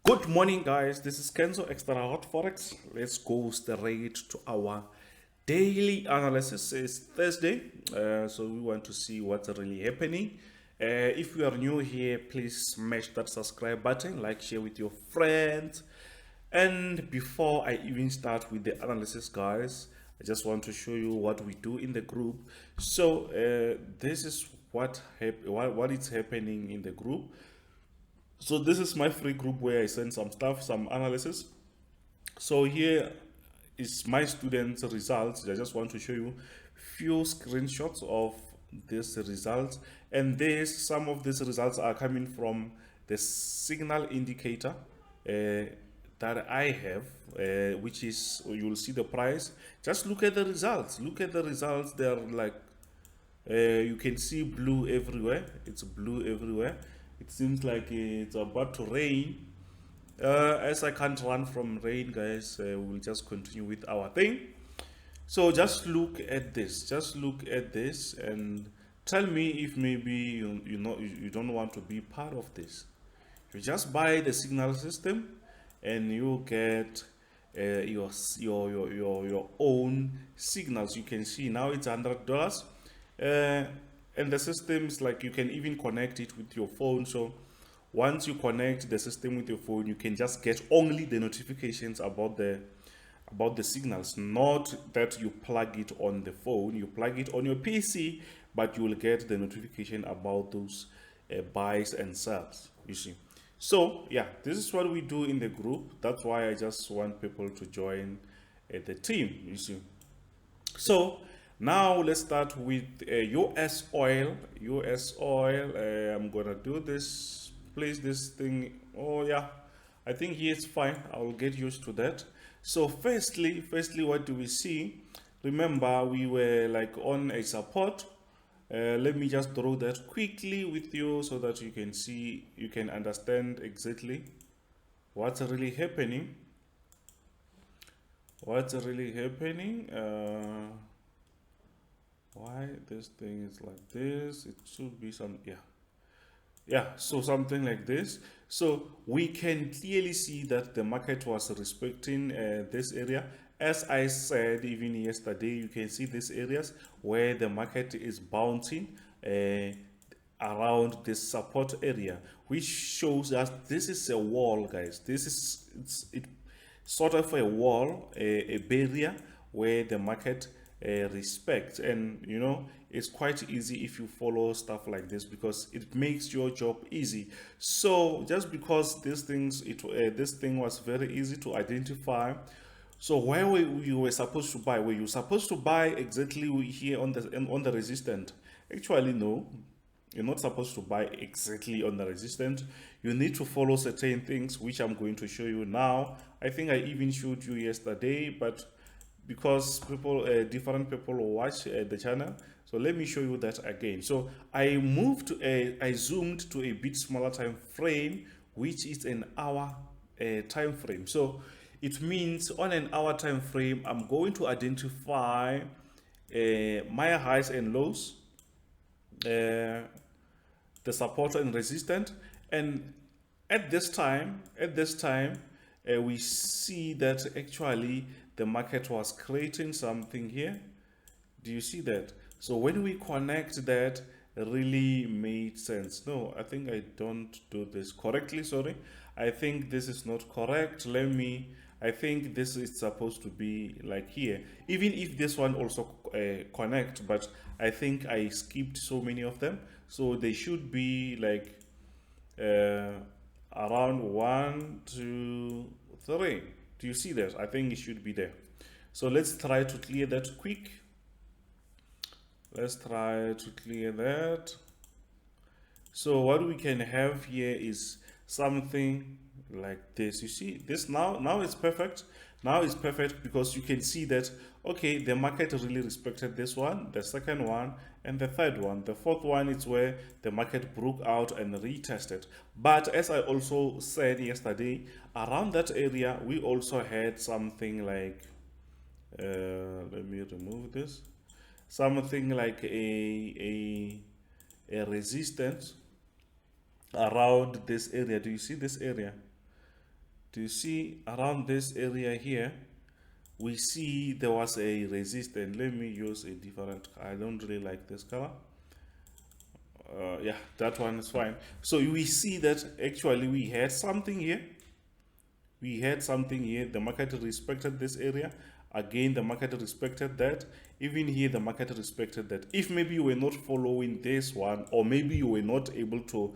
Good morning, guys. This is Kenzo Xtrahot Forex. Let's go straight to our daily analysis. It's Thursday, so we want to see what's really happening. If you are new here, please smash that subscribe button, like, share with your friends. And before I even start with the analysis, guys, I just want to show you what we do in the group. So this is what is happening in the group. So this is my free group where I send some stuff, some analysis. So here is my students' results. I just want to show you few screenshots of these results, and some of these results are coming from the signal indicator that I have, which is, you will see the price. Just look at the results. Look at the results. They're like, you can see blue everywhere. It's blue everywhere. It seems like it's about to rain. As I can't run from rain, guys, we'll just continue with our thing. So just look at this. Just look at this and tell me if maybe you don't want to be part of this. You just buy the signal system, and you get your own signals. You can see now it's $100. And the system is like, you can even connect it with your phone. So once you connect the system with your phone, you can just get only the notifications about the signals, not that you plug it on the phone. You plug it on your PC, but you will get the notification about those buys and sells, you see. So yeah, this is what we do in the group. That's why I just want people to join the team, you see. So now let's start with US oil. US oil. I'm gonna do this. Place this thing. Oh yeah, I think here it's fine. I'll get used to that. So firstly, what do we see? Remember, we were like on a support. Let me just draw that quickly with you so that you can see, you can understand exactly what's really happening. What's really happening? Why this thing is like this? It should be some, yeah, so something like this. So we can clearly see that the market was respecting this area. As I said even yesterday, you can see these areas where the market is bouncing around this support area, which shows that this is a wall, guys. This is it sort of a wall, a barrier where the market respects. And you know, it's quite easy if you follow stuff like this, because it makes your job easy. So just because this thing was very easy to identify. So where you were supposed to buy? Were you supposed to buy exactly here on the resistance? Actually, no. You're not supposed to buy exactly on the resistance. You need to follow certain things, which I'm going to show you now. I think I even showed you yesterday, but because different people watch the channel, so let me show you that again. So I zoomed to a bit smaller time frame, which is an hour time frame. So it means on an hour time frame, I'm going to identify my highs and lows, the support and resistance. And at this time, we see that actually the market was creating something here. Do you see that? So when we connect that, really made sense. No, I think I don't do this correctly. Sorry, I think this is not correct. I think this is supposed to be like here, even if this one also connect, but I think I skipped so many of them. So they should be like around 1, 2, 3. Do you see that? I think it should be there. So let's try to clear that quick. Let's try to clear that. So what we can have here is something like this. You see this now it's perfect. Now it's perfect because you can see that, okay, the market really respected this one, the second one, and the third one. The fourth one is where the market broke out and retested. But as I also said yesterday, around that area we also had something like let me remove this, something like a resistance around this area. Do you see this area? Do you see around this area here? We see there was a resistance. Let me use a different. I don't really like this color. Yeah, that one is fine. So we see that actually we had something here. We had something here. The market respected this area. Again, the market respected that. Even here, the market respected that. If maybe you were not following this one, or maybe you were not able to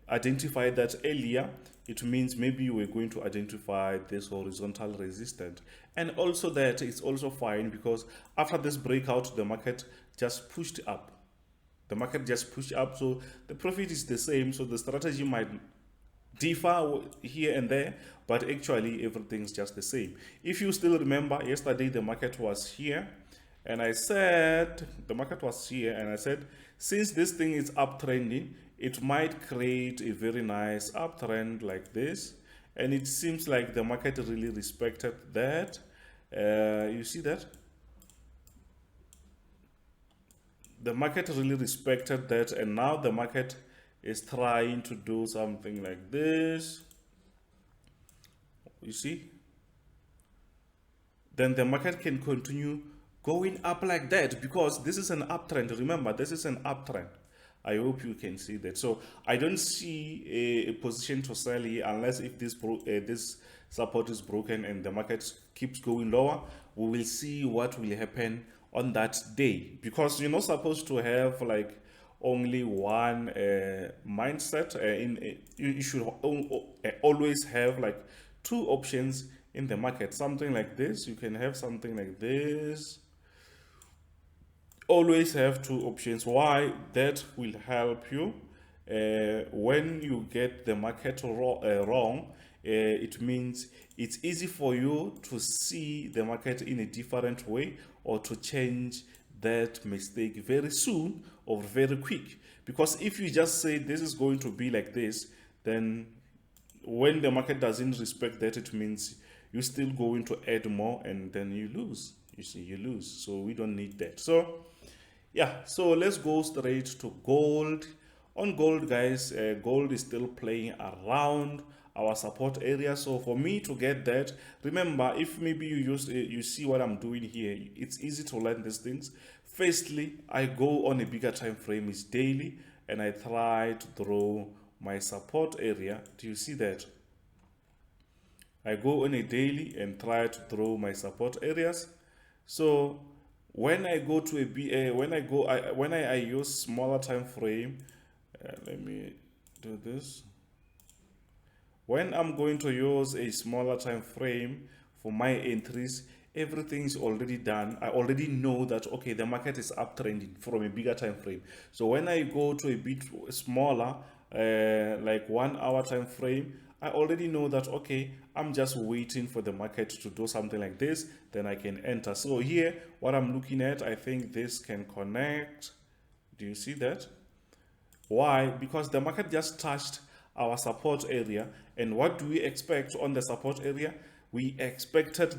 identify that earlier, it means maybe you were going to identify this horizontal resistance. And also that is also fine, because after this breakout, the market just pushed up. The market just pushed up, so the profit is the same. So the strategy might differ here and there, but actually everything's just the same. If you still remember, yesterday the market was here, and I said the market was here, and I said since this thing is uptrending, it might create a very nice uptrend like this, and it seems like the market really respected that. You see that? The market really respected that, and now the market is trying to do something like this. You see? Then the market can continue going up like that, because this is an uptrend. Remember, this is an uptrend. I hope you can see that. So I don't see a position to sell here unless if this support is broken and the market keeps going lower. We will see what will happen on that day, because you're not supposed to have like only one mindset. You should always have like two options in the market. Something like this, you can have something like this. Always have two options. Why? That will help you when you get the market wrong. It means it's easy for you to see the market in a different way, or to change that mistake very soon or very quick. Because if you just say this is going to be like this, then when the market doesn't respect that, it means you're still going to add more, and then you lose. You see, you lose. So we don't need that. So yeah, so let's go straight to gold. On gold, guys, gold is still playing around our support area. So for me to get that, remember, if maybe you see what I'm doing here, it's easy to learn these things. Firstly, I go on a bigger time frame, it's daily, and I try to draw my support area. Do you see that? I go on a daily and try to draw my support areas. So when I go to when I use smaller time frame, let me do this. When I'm going to use a smaller time frame for my entries, everything is already done. I already know that, okay, the market is uptrending from a bigger time frame. So when I go to a bit smaller, like 1 hour time frame, I already know that, okay, I'm just waiting for the market to do something like this, then I can enter. So here, what I'm looking at, I think this can connect. Do you see that? Why? Because the market just touched our support area, and what do we expect on the support area? We expected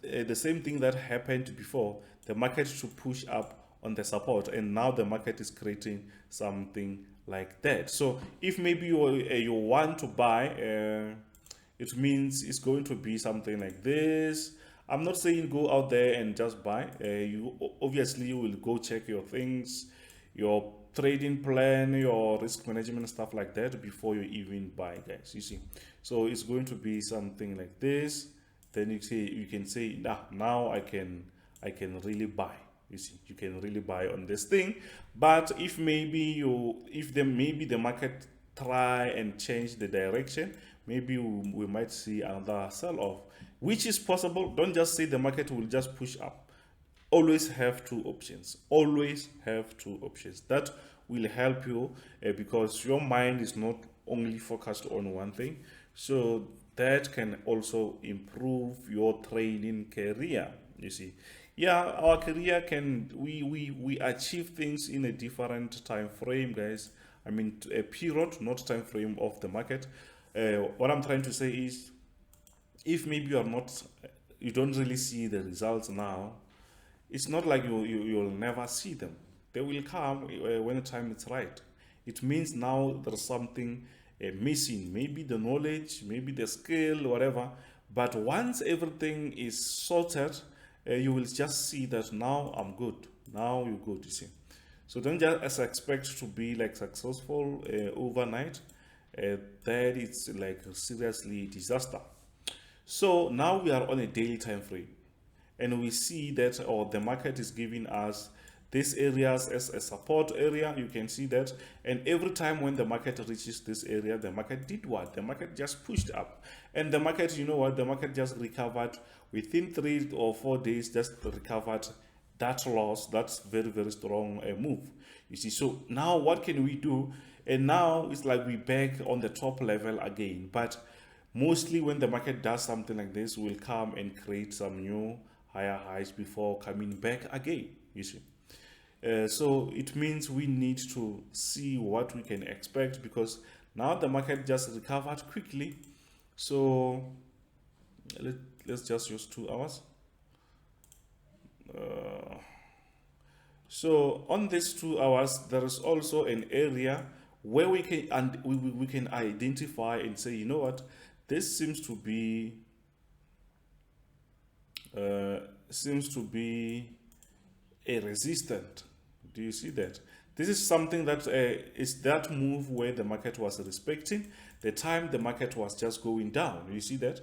the same thing that happened before, the market to push up on the support, and now the market is creating something like that. So if maybe you want to buy, it means it's going to be something like this. I'm not saying go out there and just buy. You obviously will go check your things, your trading plan, your risk management, stuff like that before you even buy, guys. You see, so it's going to be something like this. Then you can say, nah, now I can really buy. You see, you can really buy on this thing. But if maybe maybe the market try and change the direction, maybe we might see another sell-off, which is possible. Don't just say the market will just push up. Always have two options. Always have two options. That will help you because your mind is not only focused on one thing. So that can also improve your trading career. You see, yeah, our career can we achieve things in a different time frame, guys. I mean, a period, not time frame of the market. What I'm trying to say is, if maybe you don't really see the results now, it's not like you'll never see them. They will come when the time is right. It means now there's something missing, maybe the knowledge, maybe the skill, whatever. But once everything is sorted, you will just see that now I'm good. Now you're good, you see. So don't just expect to be like successful overnight. That it's like seriously disaster. So now we are on a daily time frame, and we see that the market is giving us these areas as a support area. You can see that, and every time when the market reaches this area, the market did what? The market just pushed up, and the market, you know what, the market just recovered within 3 or 4 days, just recovered that loss. That's very, very strong move, you see. So now what can we do? And now it's like we back on the top level again. But mostly when the market does something like this, we'll come and create some new higher highs before coming back again, you see. So it means we need to see what we can expect, because now the market just recovered quickly. So let's just use 2 hours. So on these 2 hours, there is also an area where we can identify and say, you know what, this seems to be a resistant. Do you see that? This is something that is that move where the market was respecting the time the market was just going down. You see that?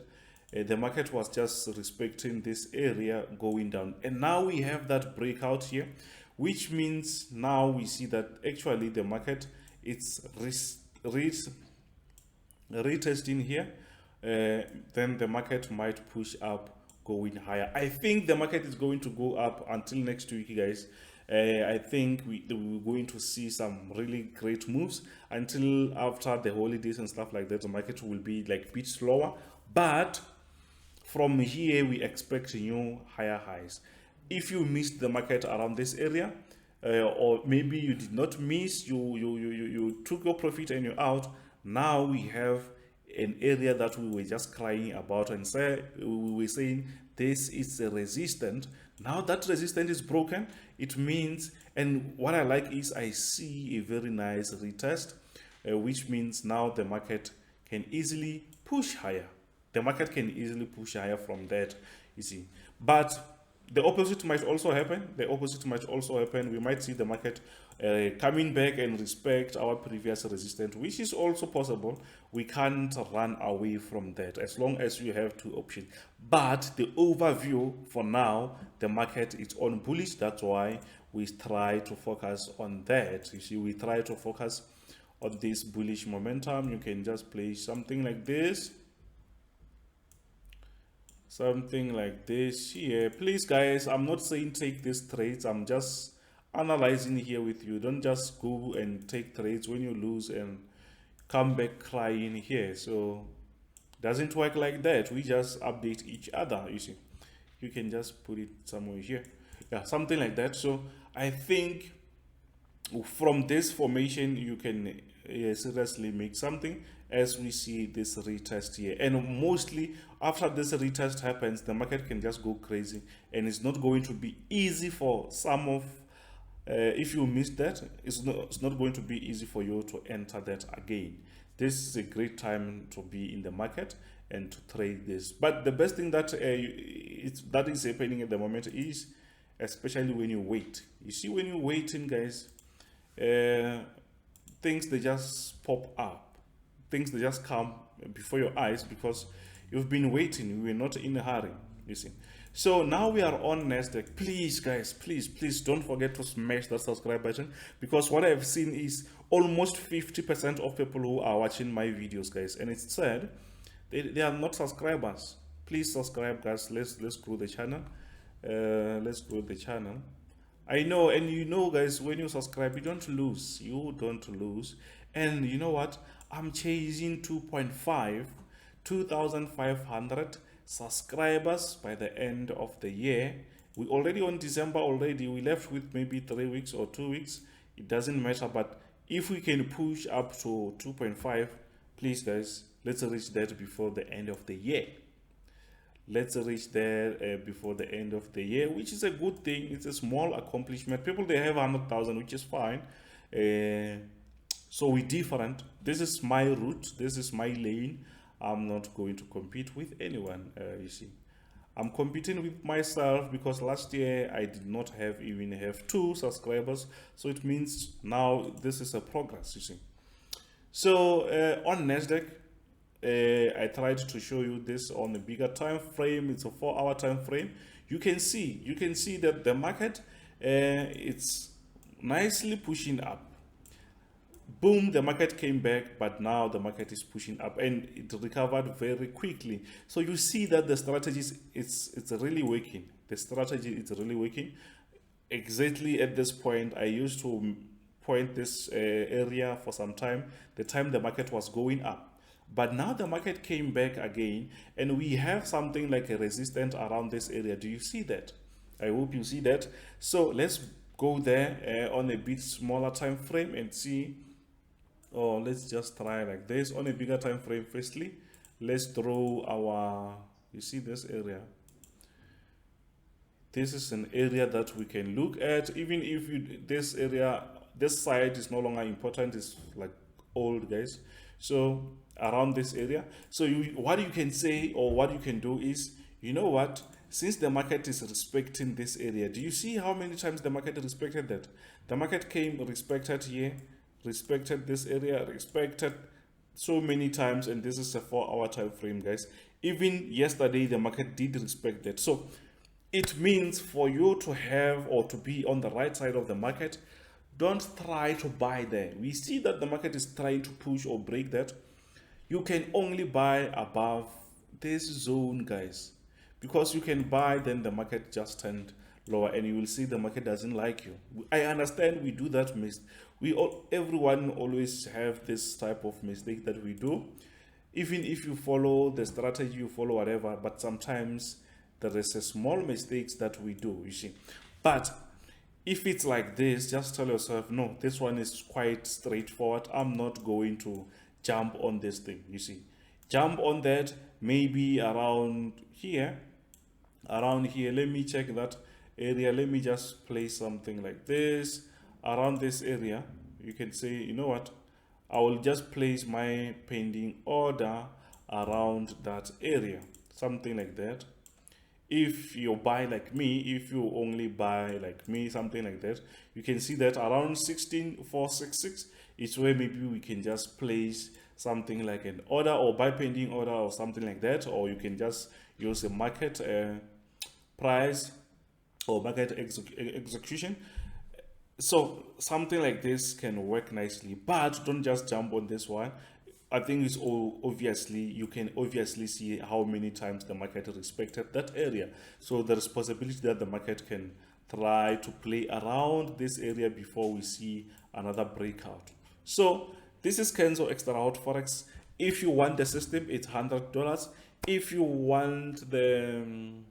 The market was just respecting this area going down, and now we have that breakout here, which means now we see that actually the market it's retesting here. Then the market might push up going higher. I think the market is going to go up until next week, guys. I think we're going to see some really great moves until after the holidays and stuff like that. The market will be like a bit slower, but from here we expect new higher highs. If you missed the market around this area, or maybe you did not miss, you took your profit and you're out, now we have an area that we were just crying about and we were saying this is a resistance. Now that resistance is broken, it means, and what I like is I see a very nice retest, which means now the market can easily push higher. The market can easily push higher from that, you see. But the opposite might also happen. The opposite might also happen. We might see the market coming back and respect our previous resistance, which is also possible. We can't run away from that as long as you have 2 options. But the overview for now, the market is on bullish. That's why we try to focus on that. You see, we try to focus on this bullish momentum. You can just play something like this. Something like this here. Please, guys, I'm not saying take these trades. I'm just analyzing here with you. Don't just go and take trades when you lose and come back crying here. So doesn't work like that. We just update each other, you see. You can just put it somewhere here. Yeah, something like that. So I think from this formation you can seriously make something, as we see this retest here. And mostly after this retest happens, the market can just go crazy, and it's not going to be easy for some of if you miss that, it's not going to be easy for you to enter that again. This is a great time to be in the market and to trade this. But the best thing that that is happening at the moment is, especially when you wait. You see, when you're waiting, guys, things, they just pop up. Things, they just come before your eyes because you've been waiting. You were not in a hurry, you see. So now we are on NASDAQ. Please, guys, please don't forget to smash that subscribe button, because what I've seen is almost 50% of people who are watching my videos, guys, and it's sad, they are not subscribers. Please subscribe, guys. Let's grow the channel. Let's grow the channel. I know, and you know, guys, when you subscribe, you don't lose. And you know what? I'm chasing 2,500 subscribers by the end of the year. We already on December already. We left with maybe 3 weeks or 2 weeks. It doesn't matter. But if we can push up to 2.5, please, guys, let's reach that before the end of the year. Let's reach there before the end of the year, which is a good thing. It's a small accomplishment. People, they have 100,000, which is fine. So we're different. This is my route, this is my lane. I'm not going to compete with anyone. You see, I'm competing with myself because last year I did not even have 2 subscribers. So it means now this is a progress, you see. So on NASDAQ, I tried to show you this on a bigger time frame. It's a 4-hour time frame. You can see that the market it's nicely pushing up. Boom, the market came back, but now the market is pushing up and it recovered very quickly. So you see that the strategy it's really working. The strategy is really working. Exactly at this point, I used to point this area for some time, the time the market was going up. But now the market came back again and we have something like a resistance around this area. Do you see that? I hope you see that. So let's go there on a bit smaller time frame and see. Or let's just try like this on a bigger time frame. Firstly, let's draw our, you see this area. This is an area that we can look at. Even if this area, this side is no longer important, it's like old, guys. So around this area, so what you can say or what you can do is, you know what, since the market is respecting this area, do you see how many times the market respected that? The market came, respected here, respected this area, respected so many times, and this is a 4-hour time frame, guys. Even yesterday the market did respect that. So it means for you to have or to be on the right side of the market, don't try to buy there. We see that the market is trying to push or break that. You can only buy above this zone, guys, because you can buy, then the market just turned lower and you will see the market doesn't like you. I understand we do that mistake. Everyone always have this type of mistake that we do. Even if you follow the strategy, you follow whatever, but sometimes there is a small mistakes that we do, you see. But if it's like this, just tell yourself, no, this one is quite straightforward. I'm not going to jump on this thing, you see. Jump on that maybe around here. Let me check that area. Let me just place something like this around this area. You can say, you know what, I will just place my pending order around that area, something like that. If you buy like me, if you only buy like me, something like that, you can see that around 16,466 is where maybe we can just place something like an order or buy pending order or something like that, or you can just use a market price or market execution. So something like this can work nicely, but don't just jump on this one. I think it's all obviously, you can obviously see how many times the market respected that area. So there is possibility that the market can try to play around this area before we see another breakout. So this is Kenzo Xtrahot Forex. If you want the system, it's $100. If you want the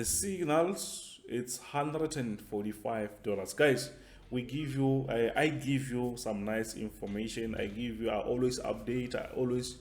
signals, it's $145. Guys, we give you, I give you some nice information. I always update. I always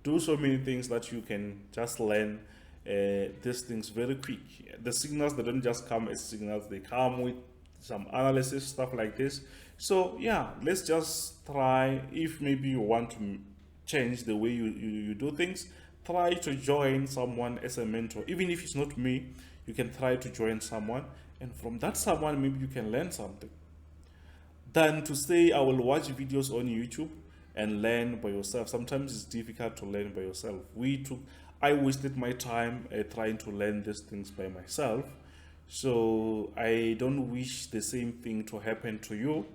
do so many things that you can just learn these things very quick. The signals, they don't just come as signals, they come with some analysis, stuff like this. So yeah, let's just try. If maybe you want to change the way you do things, try to join someone as a mentor. Even if it's not me, you can try to join someone, and from that someone maybe you can learn something. Than to say I will watch videos on YouTube and learn by yourself. Sometimes it's difficult to learn by yourself. I wasted my time trying to learn these things by myself. So I don't wish the same thing to happen to you.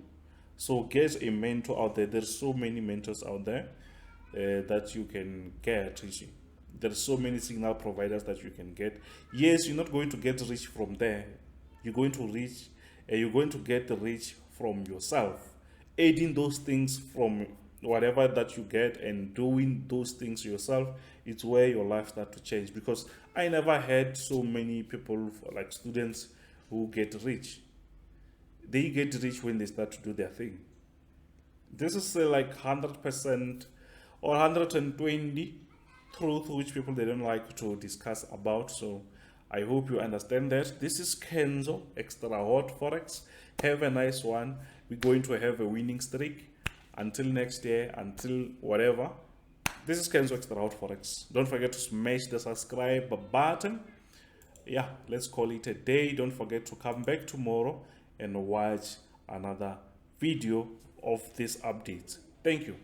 So get a mentor out there. There's so many mentors out there that you can get. There's so many signal providers that you can get. Yes, you're not going to get rich from there. You're going to get rich from yourself, adding those things from whatever that you get and doing those things yourself. It's where your life starts to change, because I never had so many people, like students, who get rich. They get rich when they start to do their thing. This is like 100% or 120 truth which people they don't like to discuss about. So I hope you understand that. This is Kenzo Xtrahot Forex. Have a nice one. We're going to have a winning streak until next year, until whatever. This is Kenzo Xtrahot Forex. Don't forget to smash the subscribe button. Yeah, let's call it a day. Don't forget to come back tomorrow and watch another video of this update. Thank you.